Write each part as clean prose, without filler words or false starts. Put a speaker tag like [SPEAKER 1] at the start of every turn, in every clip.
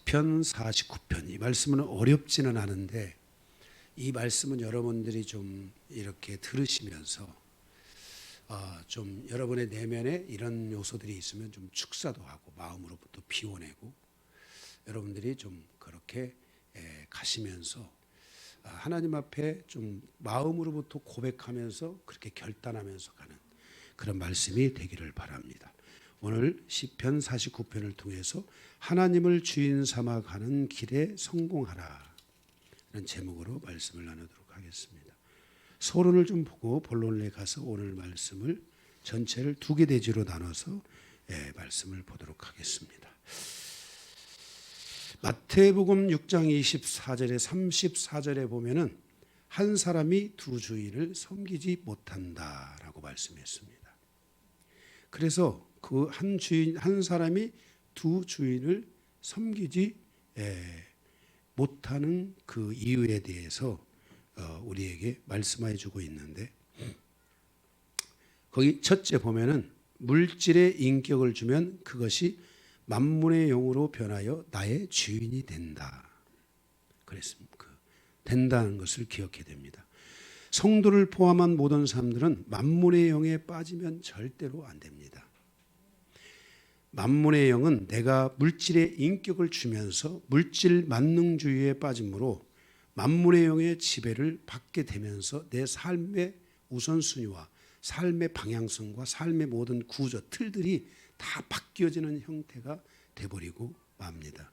[SPEAKER 1] 시편 49편, 이 말씀은 어렵지는 않은데 이 말씀은 여러분들이 좀 이렇게 들으시면서 좀 여러분의 내면에 이런 요소들이 있으면 좀 축사도 하고 마음으로부터 비워내고 여러분들이 좀 그렇게 가시면서 하나님 앞에 좀 마음으로부터 고백하면서 그렇게 결단하면서 가는 그런 말씀이 되기를 바랍니다. 오늘 시편 49편을 통해서 하나님을 주인 삼아 가는 길에 성공하라 라는 제목으로 말씀을 나누도록 하겠습니다. 서론을 좀 보고 본론에 가서 오늘 말씀을 전체를 두 개 대지로 나눠서 말씀을 보도록 하겠습니다. 마태복음 6장 24절에 34절에 보면은 한 사람이 두 주인을 섬기지 못한다라고 말씀했습니다. 그래서 그 한 사람이 두 주인을 섬기지 못하는 그 이유에 대해서 우리에게 말씀해 주고 있는데, 거기 첫째 보면은 물질의 인격을 주면 그것이 만문의 영으로 변하여 나의 주인이 된다. 그랬습니다. 된다는 것을 기억해야 됩니다. 성도를 포함한 모든 사람들은 만문의 영에 빠지면 절대로 안 됩니다. 만문의 영은 내가 물질의 인격을 주면서 물질 만능주의에 빠짐으로 만문의 영의 지배를 받게 되면서 내 삶의 우선순위와 삶의 방향성과 삶의 모든 구조, 틀들이 다 바뀌어지는 형태가 돼버리고 맙니다.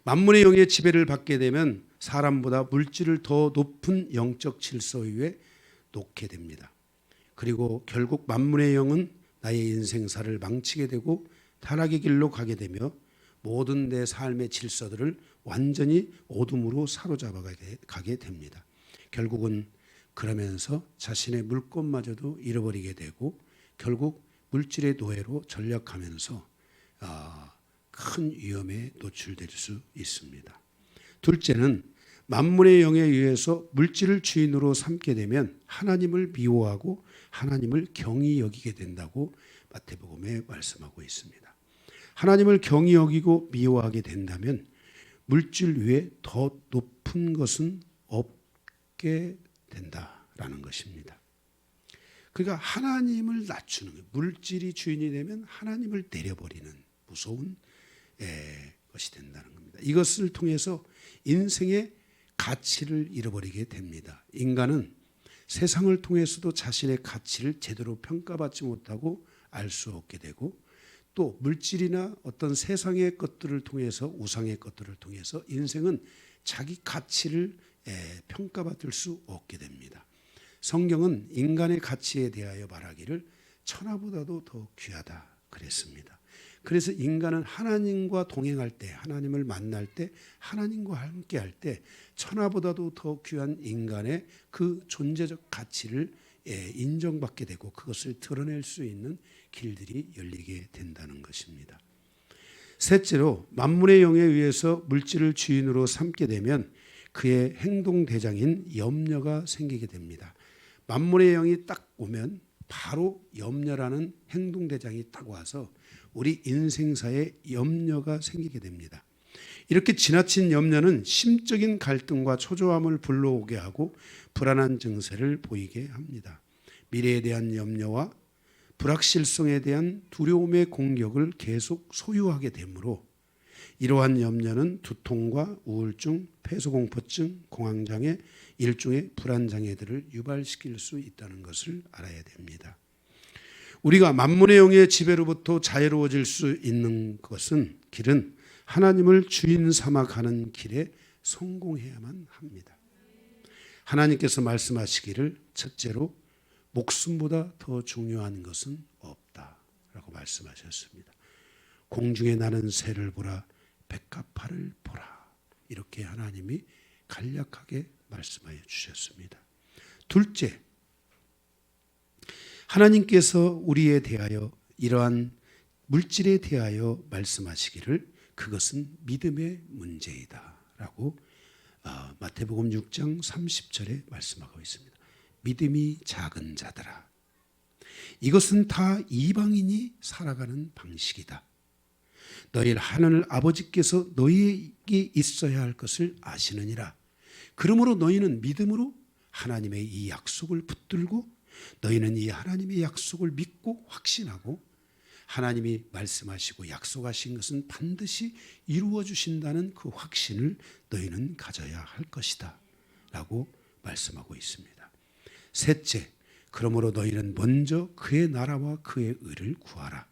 [SPEAKER 1] 만문의 영의 지배를 받게 되면 사람보다 물질을 더 높은 영적 질서 위에 놓게 됩니다. 그리고 결국 만문의 영은 나의 인생사를 망치게 되고 타락의 길로 가게 되며 모든 내 삶의 질서들을 완전히 어둠으로 사로잡아 가게 됩니다. 결국은 그러면서 자신의 물건마저도 잃어버리게 되고 결국 물질의 노예로 전락하면서 큰 위험에 노출될 수 있습니다. 둘째는 만문의 영에 의해서 물질을 주인으로 삼게 되면 하나님을 미워하고 하나님을 경히 여기게 된다고 마태복음에 말씀하고 있습니다. 하나님을 경히 여기고 미워하게 된다면 물질 위에 더 높은 것은 없게 된다라는 것입니다. 그러니까 하나님을 낮추는 거예요. 물질이 주인이 되면 하나님을 내려버리는 무서운 것이 된다는 겁니다. 이것을 통해서 인생의 가치를 잃어버리게 됩니다. 인간은 세상을 통해서도 자신의 가치를 제대로 평가받지 못하고 알 수 없게 되고, 또 물질이나 어떤 세상의 것들을 통해서, 우상의 것들을 통해서 인생은 자기 가치를 평가받을 수 없게 됩니다. 성경은 인간의 가치에 대하여 말하기를 천하보다도 더 귀하다 그랬습니다. 그래서 인간은 하나님과 동행할 때, 하나님을 만날 때, 하나님과 함께 할 때 천하보다도 더 귀한 인간의 그 존재적 가치를 인정받게 되고 그것을 드러낼 수 있는 길들이 열리게 된다는 것입니다. 셋째로 만문의 영에 의해서 물질을 주인으로 삼게 되면 그의 행동 대장인 염려가 생기게 됩니다. 만문의 영이 딱 오면 바로 염려라는 행동 대장이 딱 와서 우리 인생사에 염려가 생기게 됩니다. 이렇게 지나친 염려는 심적인 갈등과 초조함을 불러오게 하고 불안한 증세를 보이게 합니다. 미래에 대한 염려와 불확실성에 대한 두려움의 공격을 계속 소유하게 되므로 이러한 염려는 두통과 우울증, 폐소공포증, 공황장애, 일종의 불안장애들을 유발시킬 수 있다는 것을 알아야 됩니다. 우리가 만문의 영의 지배로부터 자유로워질 수 있는 것은 길은 하나님을 주인 삼아 가는 길에 성공해야만 합니다. 하나님께서 말씀하시기를 첫째로 목숨보다 더 중요한 것은 없다라고 말씀하셨습니다. 공중에 나는 새를 보라, 백합화를 보라, 이렇게 하나님이 간략하게 말씀하여 주셨습니다. 둘째, 하나님께서 우리에 대하여 이러한 물질에 대하여 말씀하시기를 그것은 믿음의 문제이다 라고 마태복음 6장 30절에 말씀하고 있습니다. 믿음이 작은 자들아, 이것은 다 이방인이 살아가는 방식이다. 너희 하늘 아버지께서 너희에게 있어야 할 것을 아시느니라. 그러므로 너희는 믿음으로 하나님의 이 약속을 붙들고 너희는 이 하나님의 약속을 믿고 확신하고 하나님이 말씀하시고 약속하신 것은 반드시 이루어 주신다는 그 확신을 너희는 가져야 할 것이다 라고 말씀하고 있습니다. 셋째, 그러므로 너희는 먼저 그의 나라와 그의 의를 구하라.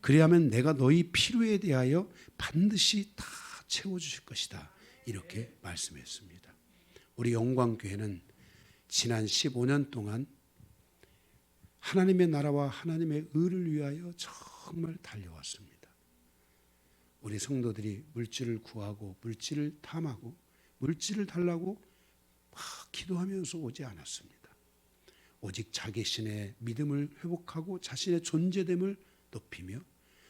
[SPEAKER 1] 그리하면 내가 너희 필요에 대하여 반드시 다 채워주실 것이다. 이렇게 말씀했습니다. 우리 영광교회는 지난 15년 동안 하나님의 나라와 하나님의 의를 위하여 정말 달려왔습니다. 우리 성도들이 물질을 구하고 물질을 탐하고 물질을 달라고 막 기도하면서 오지 않았습니다. 오직 자신의 믿음을 회복하고 자신의 존재됨을 높이며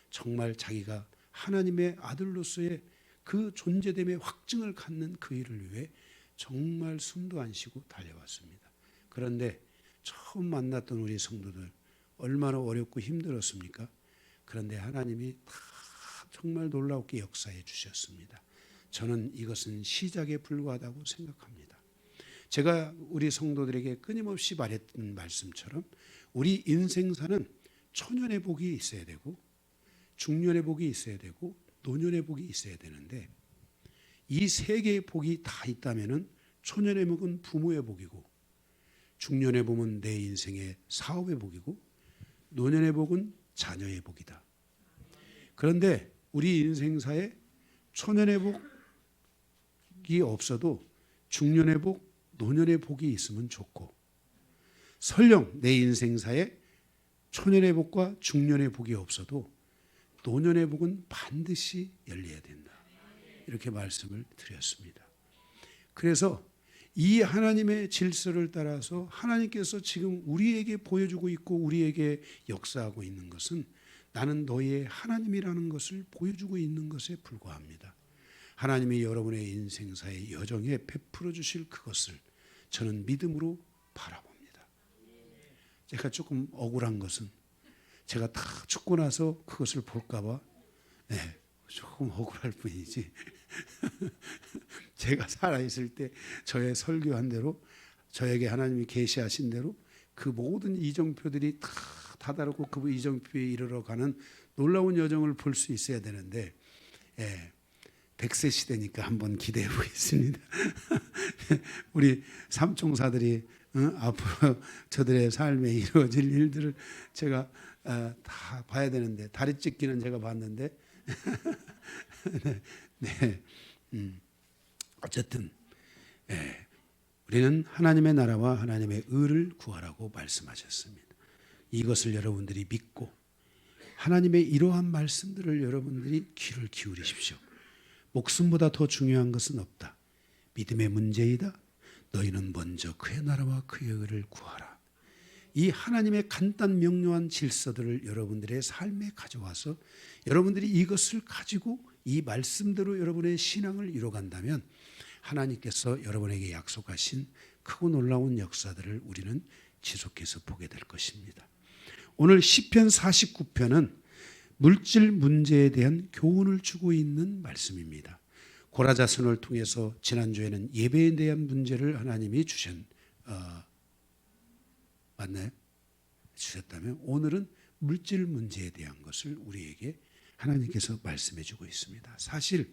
[SPEAKER 1] 정말 자기가 하나님의 아들로서의 그 존재됨의 확증을 갖는 그 일을 위해 정말 숨도 안 쉬고 달려왔습니다. 그런데 처음 만났던 우리 성도들 얼마나 어렵고 힘들었습니까? 그런데 하나님이 다 정말 놀랍게 역사해 주셨습니다. 저는 이것은 시작에 불과하다고 생각합니다. 제가 우리 성도들에게 끊임없이 말했던 말씀처럼 우리 인생사는 초년의 복이 있어야 되고 중년의 복이 있어야 되고 노년의 복이 있어야 되는데 이 세 개의 복이 다 있다면은 초년의 복은 부모의 복이고 중년의 복은 내 인생의 사업의 복이고 노년의 복은 자녀의 복이다. 그런데 우리 인생사에 초년의 복이 없어도 중년의 복, 노년의 복이 있으면 좋고 설령 내 인생사에 초년의 복과 중년의 복이 없어도 노년의 복은 반드시 열려야 된다. 이렇게 말씀을 드렸습니다. 그래서 이 하나님의 질서를 따라서 하나님께서 지금 우리에게 보여주고 있고 우리에게 역사하고 있는 것은 나는 너희의 하나님이라는 것을 보여주고 있는 것에 불과합니다. 하나님이 여러분의 인생사의 여정에 베풀어 주실 그것을 저는 믿음으로 바라봅니다. 제가 조금 억울한 것은 제가 다 죽고 나서 그것을 볼까 봐 조금 억울할 뿐이지 제가 살아있을 때 저의 설교한 대로 저에게 하나님이 계시하신 대로 그 모든 이정표들이 다 다다르고 그 이정표에 이르러 가는 놀라운 여정을 볼 수 있어야 되는데 100세 시대니까 한번 기대해 보겠습니다. 우리 삼총사들이 앞으로 저들의 삶에 이루어질 일들을 제가 다 봐야 되는데 다리 찢기는 제가 봤는데 네. 어쨌든 우리는 하나님의 나라와 하나님의 의를 구하라고 말씀하셨습니다. 이것을 여러분들이 믿고 하나님의 이러한 말씀들을 여러분들이 귀를 기울이십시오. 목숨보다 더 중요한 것은 없다. 믿음의 문제이다. 너희는 먼저 그의 나라와 그의 의를 구하라. 이 하나님의 간단 명료한 질서들을 여러분들의 삶에 가져와서 여러분들이 이것을 가지고 이 말씀대로 여러분의 신앙을 이뤄간다면 하나님께서 여러분에게 약속하신 크고 놀라운 역사들을 우리는 지속해서 보게 될 것입니다. 오늘 시편 49편은 물질 문제에 대한 교훈을 주고 있는 말씀입니다. 고라자손을 통해서 지난주에는 예배에 대한 문제를 하나님이 맞나요? 주셨다면 오늘은 물질 문제에 대한 것을 우리에게 하나님께서 말씀해 주고 있습니다. 사실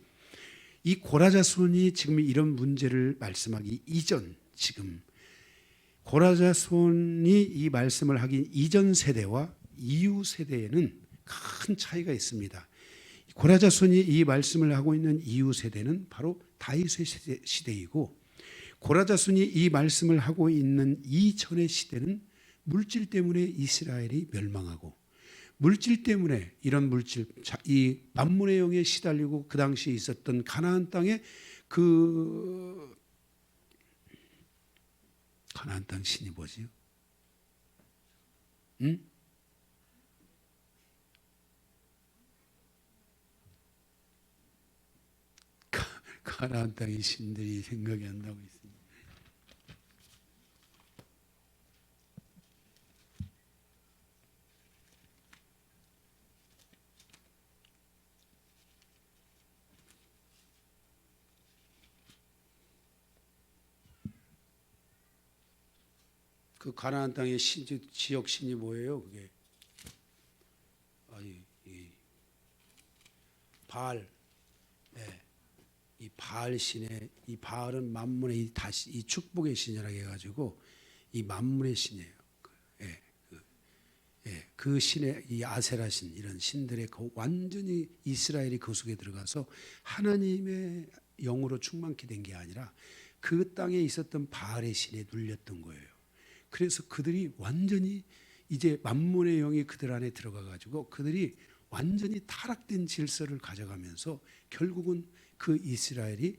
[SPEAKER 1] 이 고라자손이 지금 이런 문제를 말씀하기 이전 지금 고라자손이 이 말씀을 하기 이전 세대와 이후 세대에는 큰 차이가 있습니다. 고라자손이 이 말씀을 하고 있는 이후 세대는 바로 다윗의 시대이고 고라자손이 이 말씀을 하고 있는 이전의 시대는 물질 때문에 이스라엘이 멸망하고 물질 때문에 이런 물질 이 만문의 영에 시달리고 그 당시에 있었던 가나안 땅에 그 가나안 땅 신이 뭐지요? 가나안 땅의 신들이 생각이 안 나고 있습니다. 그 가나안 땅의 지역 신이 뭐예요? 그게 이 바알. 예. 이 바알 신의 이 바알은 만문의 이 축복의 신이라고 해가지고 이 만문의 신이에요. 예. 그 신의 이 아세라 신 이런 신들의 완전히 이스라엘이 그 속에 들어가서 하나님의 영으로 충만케 된 게 아니라 그 땅에 있었던 바알의 신에 눌렸던 거예요. 그래서 그들이 완전히 이제 만문의 영이 그들 안에 들어가 가지고 그들이 완전히 타락된 질서를 가져가면서 결국은 그 이스라엘이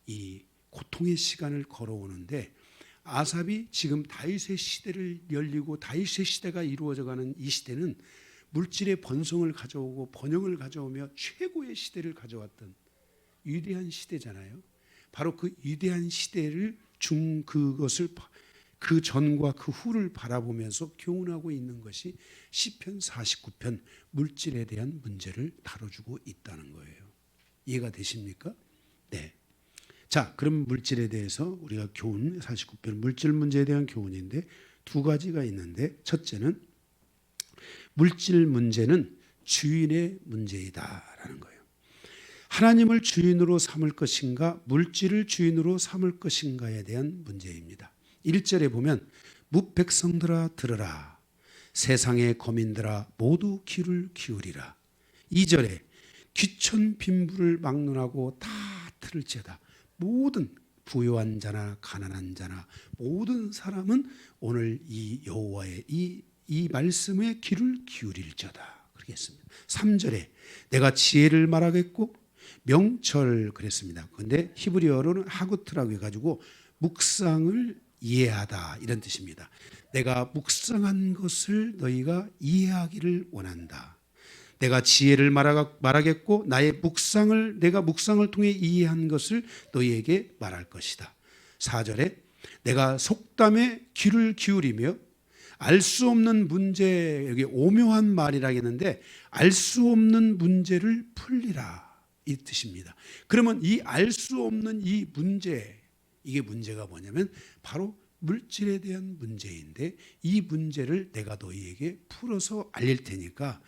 [SPEAKER 1] 이 고통의 시간을 걸어오는데, 아삽이 지금 다윗의 시대를 열리고 다윗의 시대가 이루어져가는 이 시대는 물질의 번성을 가져오고 번영을 가져오며 최고의 시대를 가져왔던 위대한 시대잖아요. 바로 그 위대한 시대를 그것을 그 전과 그 후를 바라보면서 교훈하고 있는 것이 시편 49편 물질에 대한 문제를 다뤄주고 있다는 거예요. 이해가 되십니까? 네. 자, 그럼 물질에 대해서 우리가 교훈 49편 물질 문제에 대한 교훈인데 두 가지가 있는데, 첫째는 물질 문제는 주인의 문제이다라는 거예요. 하나님을 주인으로 삼을 것인가 물질을 주인으로 삼을 것인가에 대한 문제입니다. 1절에 보면 무백성들아 들으라, 세상의 거민들아 모두 귀를 기울이라. 2절에 귀천 빈부를 막론하고 다 들을지어다. 모든 부유한 자나 가난한 자나 모든 사람은 오늘 이 여호와의 이 말씀에 귀를 기울일지어다 그러겠습니다. 3절에 내가 지혜를 말하겠고 명철 그랬습니다. 그런데 히브리어로는 하구트라고 해가지고 묵상을 이해하다 이런 뜻입니다. 내가 묵상한 것을 너희가 이해하기를 원한다. 내가 지혜를 말하겠고 내가 묵상을 통해 이해한 것을 너희에게 말할 것이다. 4절에 내가 속담에 귀를 기울이며 알 수 없는 문제, 여기 오묘한 말이라겠는데 알 수 없는 문제를 풀리라 이 뜻입니다. 그러면 이 알 수 없는 이 문제, 이게 문제가 뭐냐면 바로 물질에 대한 문제인데, 이 문제를 내가 너희에게 풀어서 알릴 테니까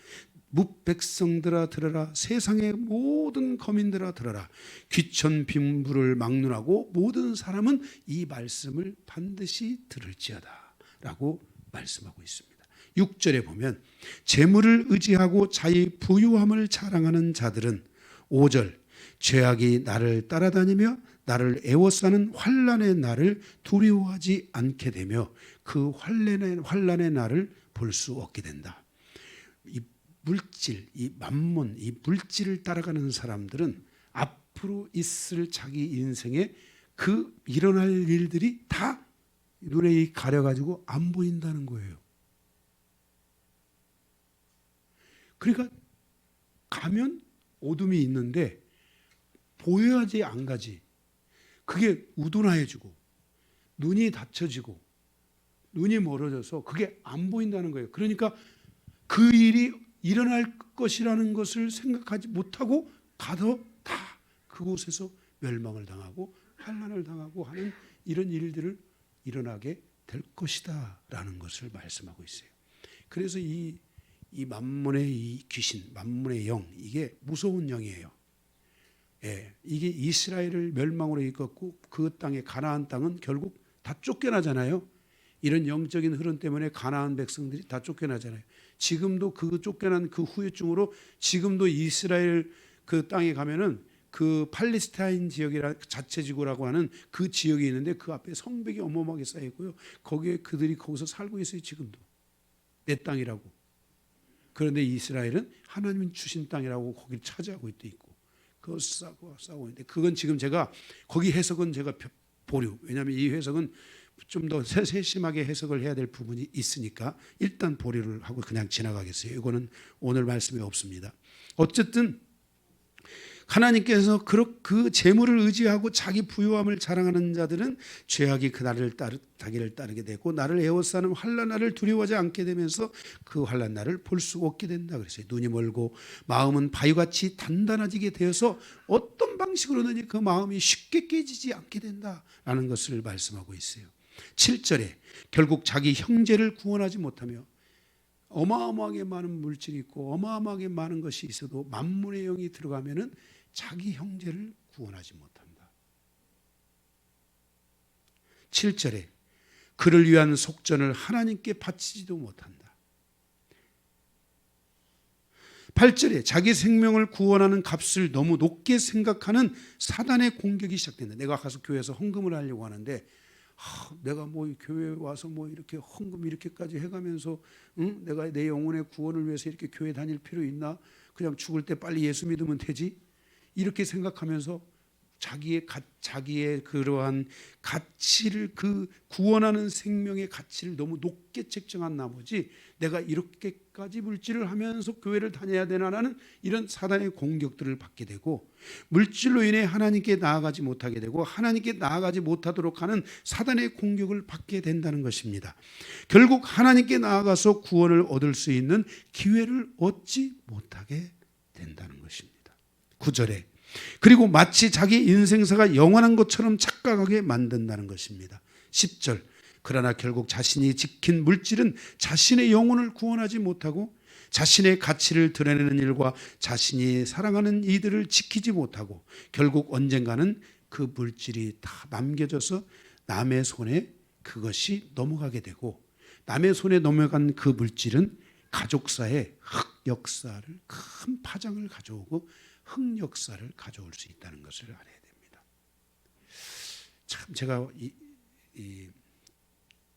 [SPEAKER 1] 무백성들아 들어라, 세상의 모든 거민들아 들어라, 귀천 빈부를 막론하고 모든 사람은 이 말씀을 반드시 들을지어다 라고 말씀하고 있습니다. 6절에 보면 재물을 의지하고 자기 부유함을 자랑하는 자들은 5절 죄악이 나를 따라다니며 나를 애워싸는 환난의 날을 두려워하지 않게 되며 그 환난의 날을 볼 수 없게 된다. 이 물질, 이 만몬, 이 물질을 따라가는 사람들은 앞으로 있을 자기 인생에 그 일어날 일들이 다 눈에 가려가지고 안 보인다는 거예요. 그러니까 가면 어둠이 있는데 보여야지 안 가지. 그게 우둔해지고 눈이 닫혀지고 눈이 멀어져서 그게 안 보인다는 거예요. 그러니까 그 일이 일어날 것이라는 것을 생각하지 못하고 가도 다 그곳에서 멸망을 당하고 환난을 당하고 하는 이런 일들을 일어나게 될 것이다 라는 것을 말씀하고 있어요. 그래서 이 만몬의 이 귀신, 만몬의 영, 이게 무서운 영이에요. 이게 이스라엘을 멸망으로 이끌었고 그 땅의 가나안 땅은 결국 다 쫓겨나잖아요. 이런 영적인 흐름 때문에 가나안 백성들이 다 쫓겨나잖아요. 지금도 그 쫓겨난 그 후유증으로 지금도 이스라엘 그 땅에 가면은 그 팔레스타인 지역이라 자체지구라고 하는 그 지역이 있는데 그 앞에 성벽이 어마어마하게 쌓여 있고요. 거기에 그들이 거기서 살고 있어요. 지금도 내 땅이라고. 그런데 이스라엘은 하나님 주신 땅이라고 거기를 차지하고 있고 그거 싸고 있는데, 그건 지금 제가 거기 해석은 제가 보류. 왜냐하면 이 해석은 좀 더 세심하게 해석을 해야 될 부분이 있으니까 일단 보류를 하고 그냥 지나가겠어요. 이거는 오늘 말씀에 없습니다. 어쨌든 하나님께서 그 재물을 의지하고 자기 부유함을 자랑하는 자들은 죄악이 자기를 따르게 되고 나를 에워싸는 환난 날을 두려워하지 않게 되면서 그 환난 날을 볼 수 없게 된다 그랬어요. 눈이 멀고 마음은 바위같이 단단해지게 되어서 어떤 방식으로든지 그 마음이 쉽게 깨지지 않게 된다라는 것을 말씀하고 있어요. 7절에 결국 자기 형제를 구원하지 못하며 어마어마하게 많은 물질이 있고 어마어마하게 많은 것이 있어도 만문의 영이 들어가면은 자기 형제를 구원하지 못한다. 7절에 그를 위한 속전을 하나님께 바치지도 못한다. 8절에 자기 생명을 구원하는 값을 너무 높게 생각하는 사단의 공격이 시작된다. 내가 가서 교회에서 헌금을 하려고 하는데 내가 뭐 교회에 와서 뭐 이렇게 헌금 이렇게까지 해가면서 내가 내 영혼의 구원을 위해서 이렇게 교회 다닐 필요 있나? 그냥 죽을 때 빨리 예수 믿으면 되지? 이렇게 생각하면서 자기의 그러한 가치를, 그 구원하는 생명의 가치를 너무 높게 책정한 나머지 내가 이렇게까지 물질을 하면서 교회를 다녀야 되나라는 이런 사단의 공격들을 받게 되고, 물질로 인해 하나님께 나아가지 못하게 되고 하나님께 나아가지 못하도록 하는 사단의 공격을 받게 된다는 것입니다. 결국 하나님께 나아가서 구원을 얻을 수 있는 기회를 얻지 못하게 된다는 것입니다. 9절에 그리고 마치 자기 인생사가 영원한 것처럼 착각하게 만든다는 것입니다. 10절 그러나 결국 자신이 지킨 물질은 자신의 영혼을 구원하지 못하고 자신의 가치를 드러내는 일과 자신이 사랑하는 이들을 지키지 못하고 결국 언젠가는 그 물질이 다 남겨져서 남의 손에 그것이 넘어가게 되고, 남의 손에 넘어간 그 물질은 가족사의 흑역사를, 큰 파장을 가져오고 흑역사를 가져올 수 있다는 것을 알아야 됩니다. 참 제가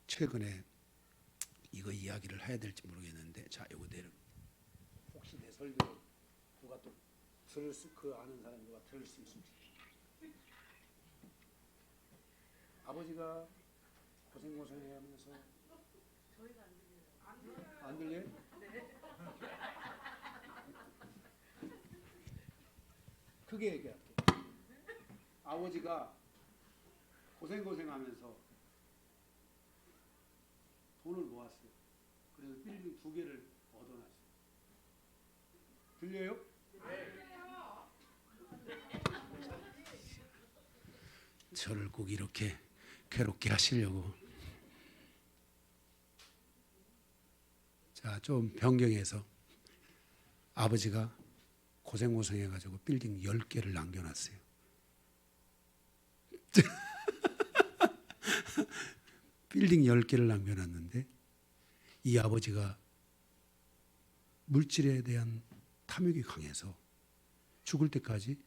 [SPEAKER 1] 최근에 이거 이야기를 해야 될지 모르겠는데, 자 이거 내려. 혹시 내 설교 누가 또 들을 수, 그 아는 사람 누가 들을 수 있을지. 아버지가 고생하면서 안 들려요? 크게 얘기할게. 아버지가 고생하면서 돈을 모았어요. 그래서 빌딩 2개를 얻어놨어요. 들려요? 저를 꼭 이렇게 괴롭게 하시려고. 자, 좀 변경해서 아버지가 고생해가지고 빌딩 10개를 남겨놨어요. 빌딩 10개를 남겨놨는데 이 아버지가 물질에 대한 탐욕이 강해서 죽을 때까지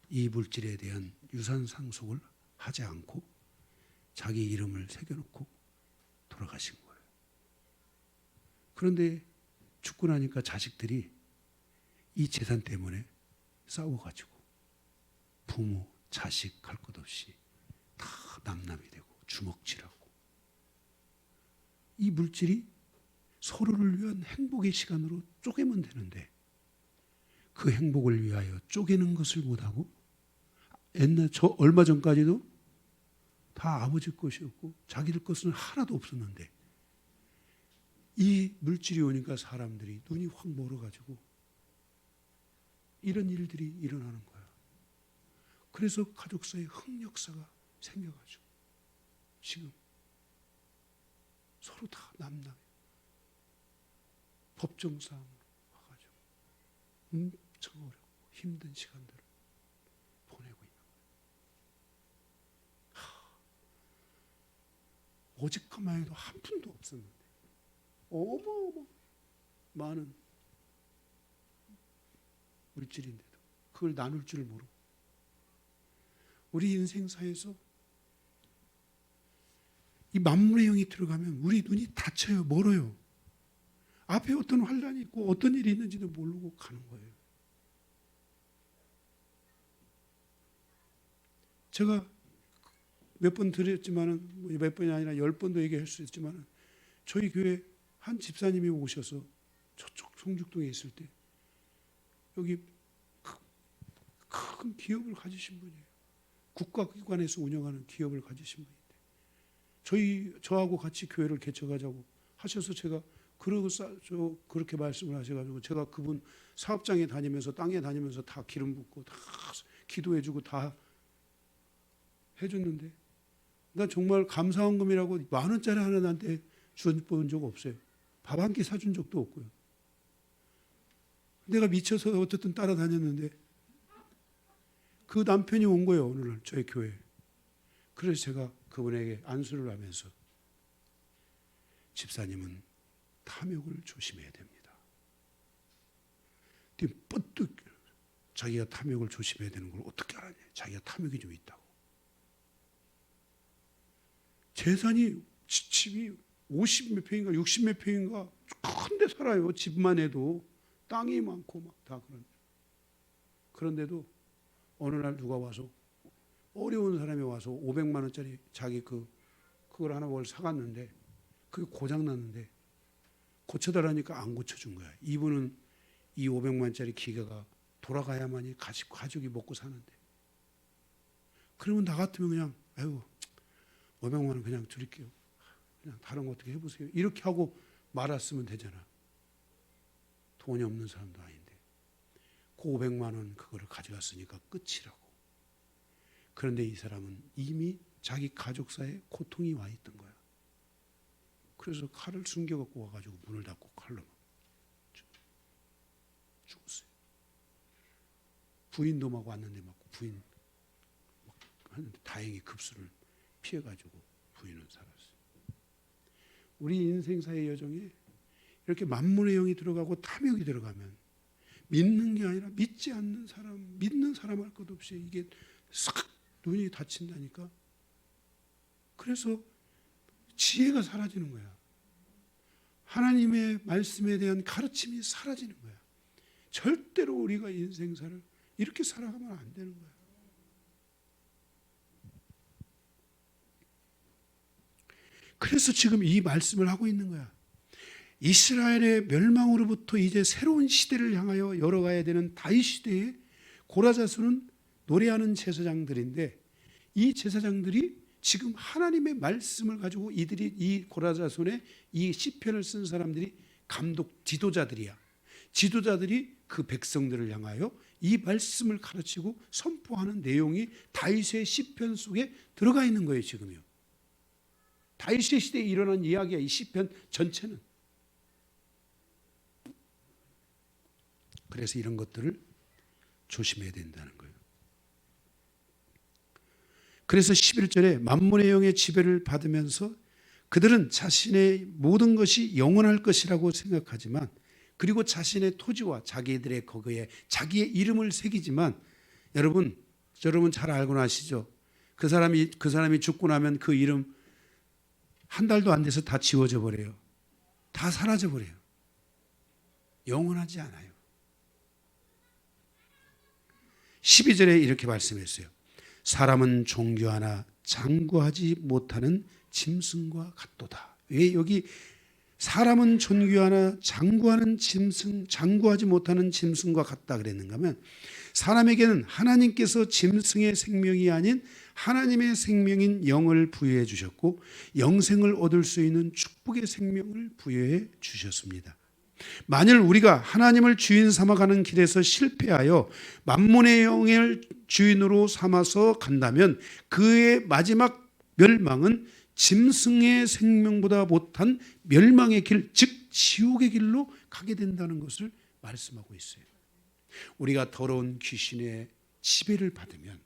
[SPEAKER 1] 이 물질에 대한 유산 상속을 하지 않고 자기 이름을 새겨놓고 돌아가신 거예요. 그런데 죽고 나니까 자식들이 이 재산 때문에 싸워가지고 부모, 자식 할 것 없이 다 남남이 되고 주먹질하고, 이 물질이 서로를 위한 행복의 시간으로 쪼개면 되는데 그 행복을 위하여 쪼개는 것을 못하고, 얼마 전까지도 다 아버지 것이었고 자기들 것은 하나도 없었는데 이 물질이 오니까 사람들이 눈이 확 멀어가지고 이런 일들이 일어나는 거야. 그래서 가족사의 흑역사가 생겨가지고 지금 서로 다 남남이 법정 싸움으로 와가지고 엄청 어렵고 힘든 시간들을 보내고 있는 거예요. 어젯까만 해도 한 푼도 없었는데 어마어마 많은 물질인데도 그걸 나눌 줄 모르고, 우리 인생사에서 이 만물의 영이 들어가면 우리 눈이 닫혀요. 멀어요. 앞에 어떤 환란이 있고 어떤 일이 있는지도 모르고 가는 거예요. 제가 몇 번 드렸지만은, 몇 번이 아니라 10번도 얘기할 수 있지만은, 저희 교회 한 집사님이 오셔서 저쪽 성죽동에 있을 때 여기 큰 기업을 가지신 분이에요. 국가기관에서 운영하는 기업을 가지신 분인데 저하고 같이 교회를 개척하자고 하셔서 제가 그렇게 말씀을 하셔가지고 제가 그분 사업장에 다니면서 땅에 다니면서 다 기름 붓고 다 기도해주고 다 해줬는데 나 정말 감사원금이라고 10,000원짜리 하나 나한테 주어본 적 없어요. 밥 한 끼 사준 적도 없고요. 내가 미쳐서 어쨌든 따라다녔는데 그 남편이 온 거예요. 오늘 저희 교회에. 그래서 제가 그분에게 안수를 하면서 집사님은 탐욕을 조심해야 됩니다. 뻗뜩 자기가 탐욕을 조심해야 되는 걸 어떻게 알았냐. 자기가 탐욕이 좀 있다고. 재산이 집이 50몇 평인가 60몇 평인가 큰 데 살아요. 집만 해도 땅이 많고 막 다 그런데도 어느 날 누가 와서 어려운 사람이 와서 500만 원짜리 자기 그걸 하나 뭘 사갔는데 그게 고장 났는데 고쳐달라니까 안 고쳐준 거야. 이분은 이 500만 원짜리 기계가 돌아가야만이 가족이 먹고 사는데. 그러면 나 같으면 그냥 아유 500만 원 그냥 드릴게요. 그냥 다른 거 어떻게 해보세요. 이렇게 하고 말았으면 되잖아. 돈이 없는 사람도 아닌데. 그 500만 원 그거를 가져갔으니까 끝이라고. 그런데 이 사람은 이미 자기 가족사에 고통이 와 있던 거야. 그래서 칼을 숨겨갖고 와가지고 문을 닫고 칼로 죽었어요. 부인도 막 왔는데 막 부인 막 하는데 다행히 급수를 피해가지고 부인은 살았어요. 우리 인생사의 여정에 이렇게 만문의 영이 들어가고 탐욕이 들어가면 믿는 게 아니라 믿지 않는 사람, 믿는 사람 할 것 없이 이게 싹 눈이 닫힌다니까. 그래서 지혜가 사라지는 거야. 하나님의 말씀에 대한 가르침이 사라지는 거야. 절대로 우리가 인생사를 이렇게 살아가면 안 되는 거야. 그래서 지금 이 말씀을 하고 있는 거야. 이스라엘의 멸망으로부터 이제 새로운 시대를 향하여 열어가야 되는 다윗 시대에 고라자손은 노래하는 제사장들인데 이 제사장들이 지금 하나님의 말씀을 가지고 이들이 이 고라자손의 이 시편을 쓴 사람들이 감독 지도자들이야. 지도자들이 그 백성들을 향하여 이 말씀을 가르치고 선포하는 내용이 다윗의 시편 속에 들어가 있는 거예요. 지금요. 다윗의 시대에 일어난 이야기야. 이 시편 전체는. 그래서 이런 것들을 조심해야 된다는 거예요. 그래서 11절에 만문의 영의 지배를 받으면서 그들은 자신의 모든 것이 영원할 것이라고 생각하지만 그리고 자신의 토지와 자기들의 거기에 자기의 이름을 새기지만 여러분 잘 알고 아시죠? 그 사람이 죽고 나면 그 이름 한 달도 안 돼서 다 지워져 버려요. 다 사라져 버려요. 영원하지 않아요. 12절에 이렇게 말씀했어요. 사람은 존귀하나 장구하지 못하는 짐승과 같도다. 왜 여기 사람은 존귀하나 장구하지 못하는 짐승과 같다 그랬는가 하면 사람에게는 하나님께서 짐승의 생명이 아닌 하나님의 생명인 영을 부여해 주셨고 영생을 얻을 수 있는 축복의 생명을 부여해 주셨습니다. 만일 우리가 하나님을 주인 삼아가는 길에서 실패하여 만문의 영을 주인으로 삼아서 간다면 그의 마지막 멸망은 짐승의 생명보다 못한 멸망의 길, 즉 지옥의 길로 가게 된다는 것을 말씀하고 있어요. 우리가 더러운 귀신의 지배를 받으면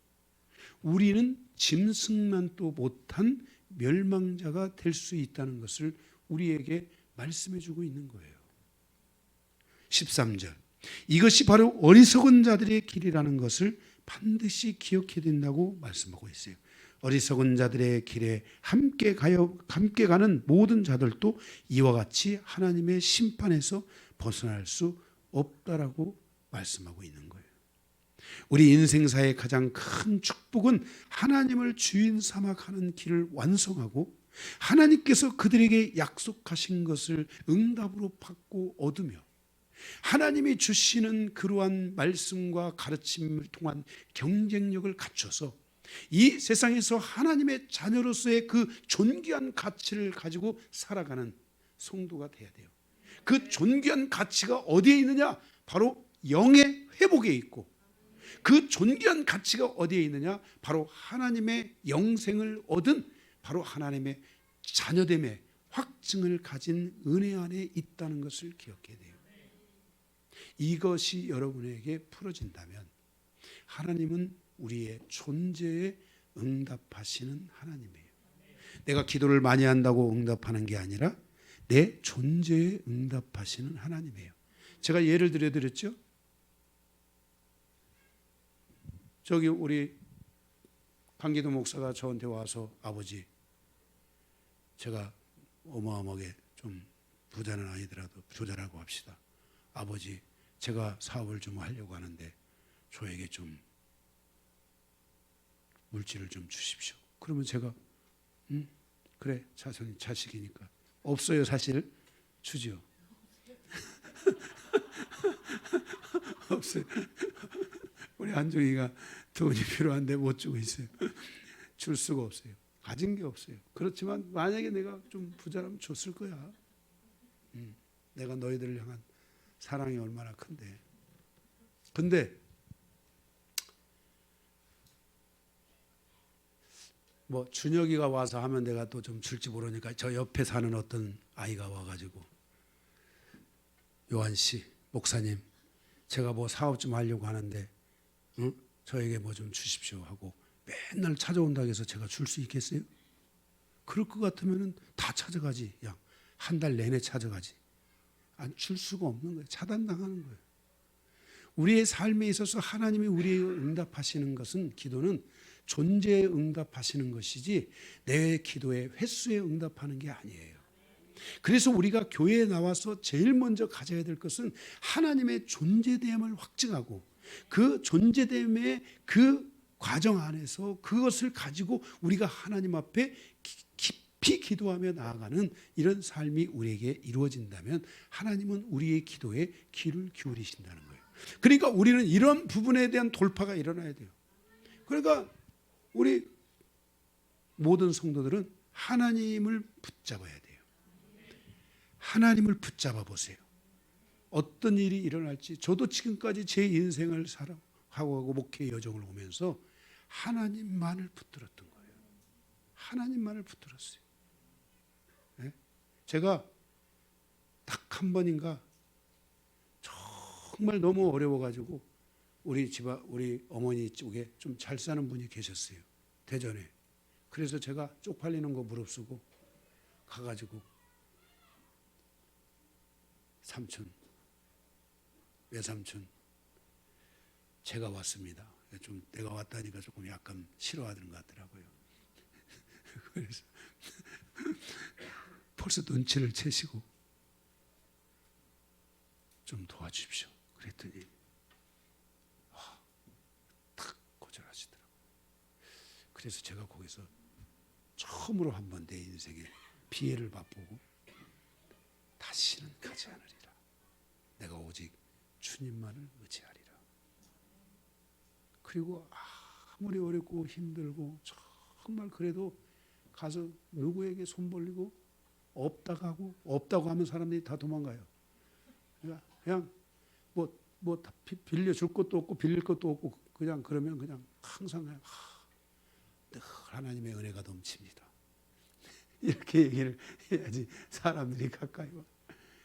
[SPEAKER 1] 우리는 짐승만도 못한 멸망자가 될 수 있다는 것을 우리에게 말씀해 주고 있는 거예요. 13절 이것이 바로 어리석은 자들의 길이라는 것을 반드시 기억해야 된다고 말씀하고 있어요. 어리석은 자들의 길에 함께 가는 모든 자들도 이와 같이 하나님의 심판에서 벗어날 수 없다라고 말씀하고 있는 거예요. 우리 인생사의 가장 큰 축복은 하나님을 주인 삼아 가는 길을 완성하고 하나님께서 그들에게 약속하신 것을 응답으로 받고 얻으며 하나님이 주시는 그러한 말씀과 가르침을 통한 경쟁력을 갖춰서 이 세상에서 하나님의 자녀로서의 그 존귀한 가치를 가지고 살아가는 성도가 돼야 돼요. 그 존귀한 가치가 어디에 있느냐? 바로 영의 회복에 있고 그 존귀한 가치가 어디에 있느냐? 바로 하나님의 영생을 얻은 바로 하나님의 자녀됨의 확증을 가진 은혜 안에 있다는 것을 기억해야 돼요. 이것이 여러분에게 풀어진다면 하나님은 우리의 존재에 응답하시는 하나님이에요. 내가 기도를 많이 한다고 응답하는 게 아니라 내 존재에 응답하시는 하나님이에요. 제가 예를 들어드렸죠. 저기 우리 강기도 목사가 저한테 와서 아버지, 제가 어마어마하게 좀 부자는 아니더라도 부자라고 합시다. 아버지, 제가 사업을 좀 하려고 하는데 저에게 좀 물질을 좀 주십시오. 그러면 제가 그래, 자식이니까. 없어요, 사실. 주지요. 없어요. 우리 한종이가 돈이 필요한데 못 주고 있어요. 줄 수가 없어요. 가진 게 없어요. 그렇지만 만약에 내가 좀 부자라면 줬을 거야. 내가 너희들을 향한 사랑이 얼마나 큰데. 근데 뭐 준혁이가 와서 하면 내가 또 좀 줄지 모르니까 저 옆에 사는 어떤 아이가 와가지고, 요한 씨, 목사님, 제가 뭐 사업 좀 하려고 하는데 저에게 뭐 좀 주십시오 하고 맨날 찾아온다고 해서 제가 줄 수 있겠어요? 그럴 것 같으면 다 찾아가지. 양 한 달 내내 찾아가지. 안 줄 수가 없는 거예요. 차단당하는 거예요. 우리의 삶에 있어서 하나님이 우리에게 응답하시는 것은, 기도는 존재에 응답하시는 것이지 내 기도의 횟수에 응답하는 게 아니에요. 그래서 우리가 교회에 나와서 제일 먼저 가져야 될 것은 하나님의 존재됨을 확증하고 그 존재됨의 그 과정 안에서 그것을 가지고 우리가 하나님 앞에 깊이 기도하며 나아가는 이런 삶이 우리에게 이루어진다면 하나님은 우리의 기도에 귀를 기울이신다는 거예요. 그러니까 우리는 이런 부분에 대한 돌파가 일어나야 돼요. 그러니까 우리 모든 성도들은 하나님을 붙잡아야 돼요. 하나님을 붙잡아 보세요. 어떤 일이 일어날지. 저도 지금까지 제 인생을 살아가고 목회 여정을 오면서 하나님만을 붙들었던 거예요. 하나님만을 붙들었어요. 네? 제가 딱 한 번인가 정말 너무 어려워가지고 우리 어머니 쪽에 좀 잘 사는 분이 계셨어요. 대전에. 그래서 제가 쪽팔리는 거 무릅쓰고 가가지고, 삼촌, 외삼촌, 제가 왔습니다. 좀 내가 왔다니까 조금 약간 싫어하는 것 같더라고요. 그래서 벌써 눈치를 채시고 좀 도와주십시오. 그랬더니 탁 거절하시더라고요. 그래서 제가 거기서 처음으로 한 번 내 인생에 피해를 맛보고 다시는 가지 않으리라. 내가 오직 주님만을 의지하리라. 그리고 아무리 어렵고 힘들고 정말 그래도 가서 누구에게 손 벌리고 없다고 하면 사람들이 다 도망가요. 그냥 뭐 빌려줄 것도 없고 빌릴 것도 없고 그냥 그러면 그냥 항상 늘 하나님의 은혜가 넘칩니다. 이렇게 얘기를 해야지 사람들이 가까이 와.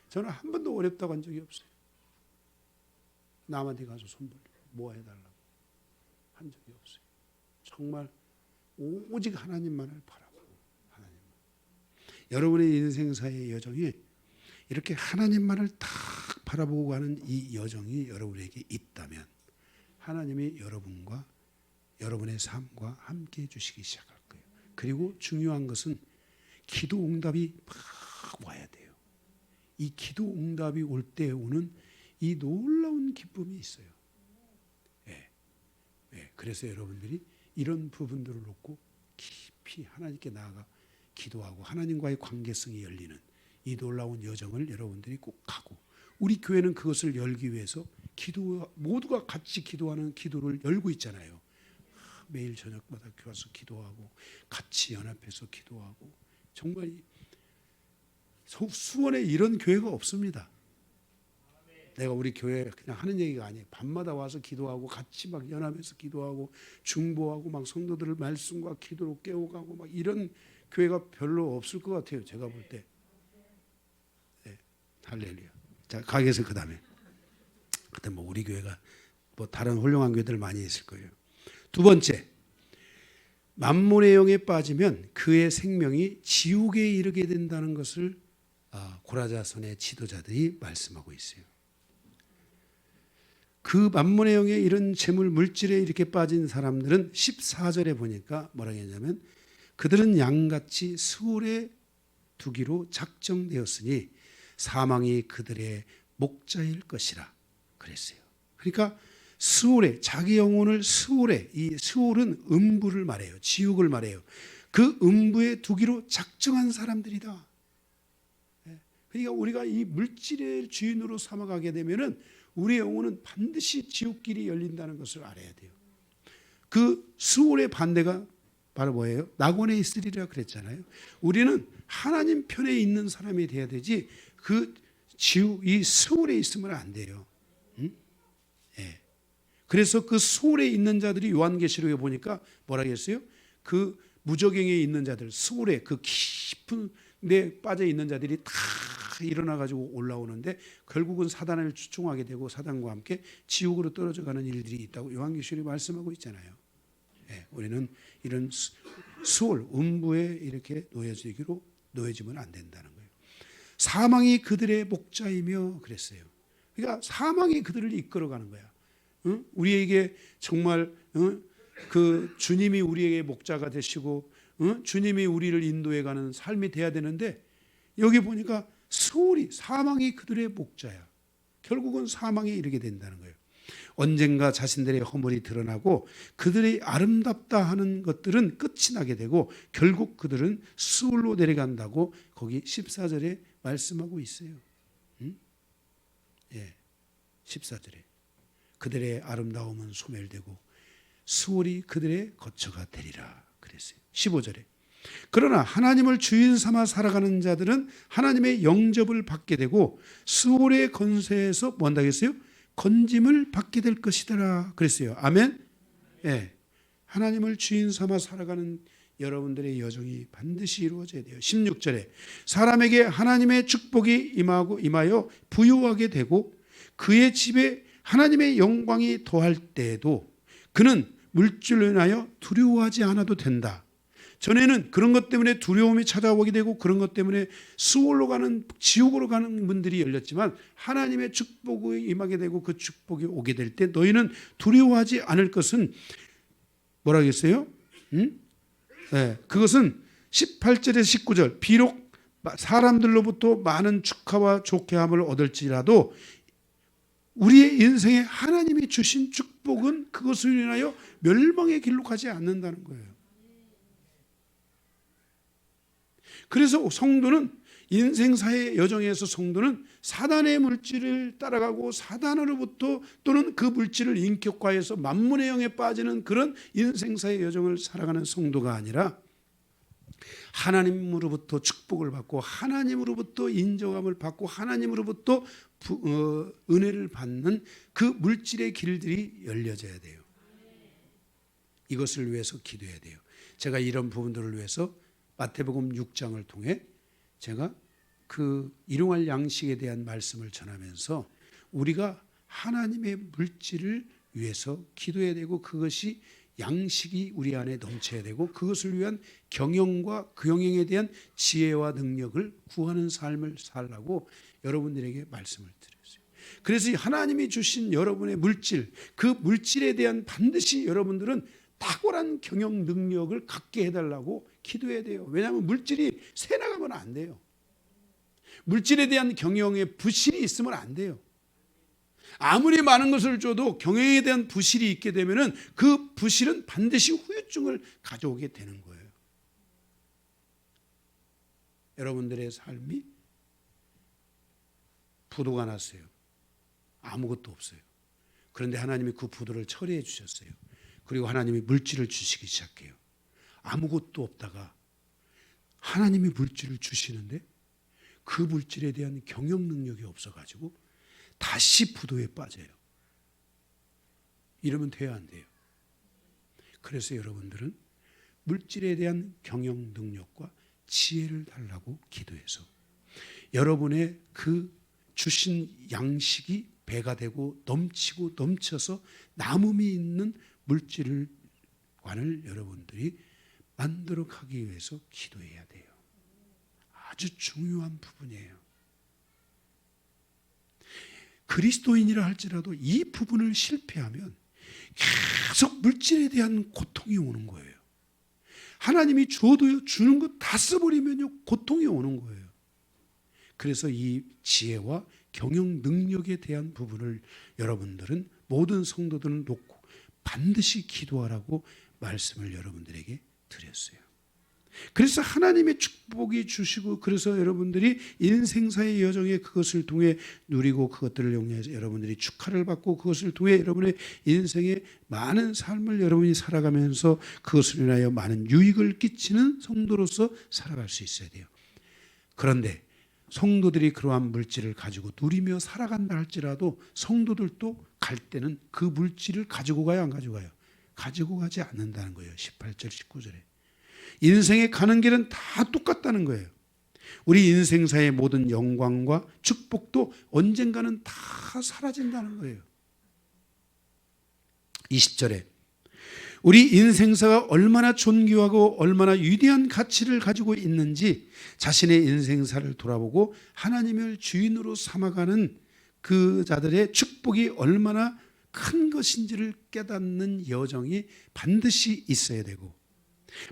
[SPEAKER 1] 저는 한 번도 어렵다고 한 적이 없어요. 남한테 가서 손 벌리고 뭐 해달라고 한 적이 없어요. 정말 오직 하나님만을 바라보고 하나님만. 여러분의 인생사의 여정이 이렇게 하나님만을 딱 바라보고 가는 이 여정이 여러분에게 있다면 하나님이 여러분과 여러분의 삶과 함께 해주시기 시작할 거예요. 그리고 중요한 것은 기도 응답이 막 와야 돼요. 이 기도 응답이 올 때 오는 이 놀라운 기쁨이 있어요. 그래서 여러분들이 이런 부분들을 놓고 깊이 하나님께 나아가 기도하고 하나님과의 관계성이 열리는 이 놀라운 여정을 여러분들이 꼭 가고, 우리 교회는 그것을 열기 위해서 모두가 같이 기도하는 기도를 열고 있잖아요. 매일 저녁마다 교회 와서 기도하고 같이 연합해서 기도하고, 정말 수원에 이런 교회가 없습니다. 내가 우리 교회 그냥 하는 얘기가 아니에요. 밤마다 와서 기도하고 같이 막 연합해서 기도하고 중보하고 막 성도들을 말씀과 기도로 깨워가고 막 이런 교회가 별로 없을 것 같아요. 제가 볼 때. 네, 할렐루야. 자, 가게에서 그 다음에. 그때 뭐 우리 교회가 뭐 다른 훌륭한 교회들 많이 있을 거예요. 두 번째, 만몬의 영에 빠지면 그의 생명이 지옥에 이르게 된다는 것을 고라자손의 지도자들이 말씀하고 있어요. 그 만몬의 영에 이런 재물 물질에 이렇게 빠진 사람들은 14절에 보니까 뭐라고 했냐면 그들은 양같이 수월에 두기로 작정되었으니 사망이 그들의 목자일 것이라 그랬어요. 그러니까 수월에, 자기 영혼을 수월에, 이 수월은 음부를 말해요. 지옥을 말해요. 그 음부에 두기로 작정한 사람들이다. 그러니까 우리가 이 물질의 주인으로 삼아가게 되면은 우리 영혼은 반드시 지옥길이 열린다는 것을 알아야 돼요. 그 수월의 반대가 바로 뭐예요? 낙원에 있으리라 그랬잖아요. 우리는 하나님 편에 있는 사람이 돼야 되지 그 지옥, 이 수월에 있으면 안 돼요. 응? 예. 그래서 그 수월에 있는 자들이 요한계시록에 보니까 뭐라고 했어요? 그 무저갱에 있는 자들, 수월에 그 깊은 데 빠져 있는 자들이 다 일어나 가지고 올라오는데 결국은 사단을 추종하게 되고 사단과 함께 지옥으로 떨어져 가는 일들이 있다고 요한계시록이 말씀하고 있잖아요. 예, 우리는 이런 수월 음부에 이렇게 놓여지면 안 된다는 거예요. 사망이 그들의 목자이며 그랬어요. 그러니까 사망이 그들을 이끌어가는 거야. 응? 우리에게 정말 그 주님이 우리에게 목자가 되시고 주님이 우리를 인도해가는 삶이 돼야 되는데 여기 보니까 수월이 사망이 그들의 목자야. 결국은 사망에 이르게 된다는 거예요. 언젠가 자신들의 허물이 드러나고 그들이 아름답다 하는 것들은 끝이 나게 되고 결국 그들은 수월로 내려간다고 거기 14절에 말씀하고 있어요. 응? 예, 14절에 그들의 아름다움은 소멸되고 수월이 그들의 거처가 되리라 그랬어요. 15절에 그러나 하나님을 주인 삼아 살아가는 자들은 하나님의 영접을 받게 되고 수월의 권세에서 뭐 한다겠어요? 건짐을 받게 될 것이더라 그랬어요. 아멘. 예, 하나님을 주인 삼아 살아가는 여러분들의 여정이 반드시 이루어져야 돼요. 16절에 사람에게 하나님의 축복이 임하여 부유하게 되고 그의 집에 하나님의 영광이 더할 때에도 그는 물질로 인하여 두려워하지 않아도 된다. 전에는 그런 것 때문에 두려움이 찾아오게 되고 그런 것 때문에 수월로 가는 지옥으로 가는 문들이 열렸지만 하나님의 축복이 임하게 되고 그 축복이 오게 될 때 너희는 두려워하지 않을 것은 뭐라고 했어요? 네, 그것은 18절에서 19절 비록 사람들로부터 많은 축하와 좋게함을 얻을지라도 우리의 인생에 하나님이 주신 축복은 그것을 인하여 멸망의 길로 가지 않는다는 거예요. 그래서 성도는 인생사의 여정에서 성도는 사단의 물질을 따라가고 사단으로부터 또는 그 물질을 인격화해서 만문의 영에 빠지는 그런 인생사의 여정을 살아가는 성도가 아니라 하나님으로부터 축복을 받고 하나님으로부터 인정함을 받고 하나님으로부터 은혜를 받는 그 물질의 길들이 열려져야 돼요. 이것을 위해서 기도해야 돼요. 제가 이런 부분들을 위해서 마태복음 6장을 통해 제가 그 일용할 양식에 대한 말씀을 전하면서 우리가 하나님의 물질을 위해서 기도해야 되고 그것이 양식이 우리 안에 넘쳐야 되고 그것을 위한 경영과 그 경영에 대한 지혜와 능력을 구하는 삶을 살라고 여러분들에게 말씀을 드렸어요. 그래서 하나님이 주신 여러분의 물질, 그 물질에 대한 반드시 여러분들은 탁월한 경영 능력을 갖게 해달라고 기도해야 돼요. 왜냐하면 물질이 새 나가면 안 돼요. 물질에 대한 경영에 부실이 있으면 안 돼요. 아무리 많은 것을 줘도 경영에 대한 부실이 있게 되면은 그 부실은 반드시 후유증을 가져오게 되는 거예요. 여러분들의 삶이 부도가 났어요. 아무것도 없어요. 그런데 하나님이 그 부도를 처리해 주셨어요. 그리고 하나님이 물질을 주시기 시작해요. 아무것도 없다가 하나님이 물질을 주시는데 그 물질에 대한 경영 능력이 없어가지고 다시 부도에 빠져요. 이러면 돼야 안 돼요. 그래서 여러분들은 물질에 대한 경영 능력과 지혜를 달라고 기도해서 여러분의 그 주신 양식이 배가 되고 넘치고 넘쳐서 남음이 있는 물질관을 여러분들이 만들어 가기 위해서 기도해야 돼요. 아주 중요한 부분이에요. 그리스도인이라 할지라도 이 부분을 실패하면 계속 물질에 대한 고통이 오는 거예요. 하나님이 줘도 주는 거 다 써버리면요 고통이 오는 거예요. 그래서 이 지혜와 경영 능력에 대한 부분을 여러분들은 모든 성도들은 놓고 반드시 기도하라고 말씀을 여러분들에게 드렸어요. 그래서 하나님의 축복이 주시고 그래서 여러분들이 인생사의 여정에 그것을 통해 누리고 그것들을 용해서 여러분들이 축하를 받고 그것을 통해 여러분의 인생의 많은 삶을 여러분이 살아가면서 그것을 인하여 많은 유익을 끼치는 성도로서 살아갈 수 있어야 돼요. 그런데 성도들이 그러한 물질을 가지고 누리며 살아간다 할지라도 성도들도 갈 때는 그 물질을 가지고 가요, 안 가지고 가요? 가지고 가지 않는다는 거예요. 18절 19절에. 인생에 가는 길은 다 똑같다는 거예요. 우리 인생사의 모든 영광과 축복도 언젠가는 다 사라진다는 거예요. 20절에 우리 인생사가 얼마나 존귀하고 얼마나 위대한 가치를 가지고 있는지 자신의 인생사를 돌아보고 하나님을 주인으로 삼아가는 그 자들의 축복이 얼마나 큰 것인지를 깨닫는 여정이 반드시 있어야 되고,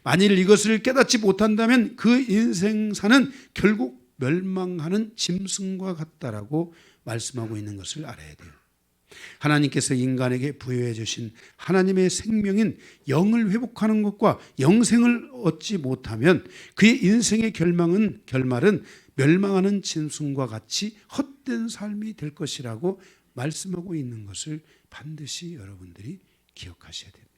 [SPEAKER 1] 만일 이것을 깨닫지 못한다면 그 인생사는 결국 멸망하는 짐승과 같다라고 말씀하고 있는 것을 알아야 돼요. 하나님께서 인간에게 부여해 주신 하나님의 생명인 영을 회복하는 것과 영생을 얻지 못하면 그의 인생의 결말은 멸망하는 짐승과 같이 헛된 삶이 될 것이라고 말씀하고 있는 것을 반드시 여러분들이 기억하셔야 됩니다.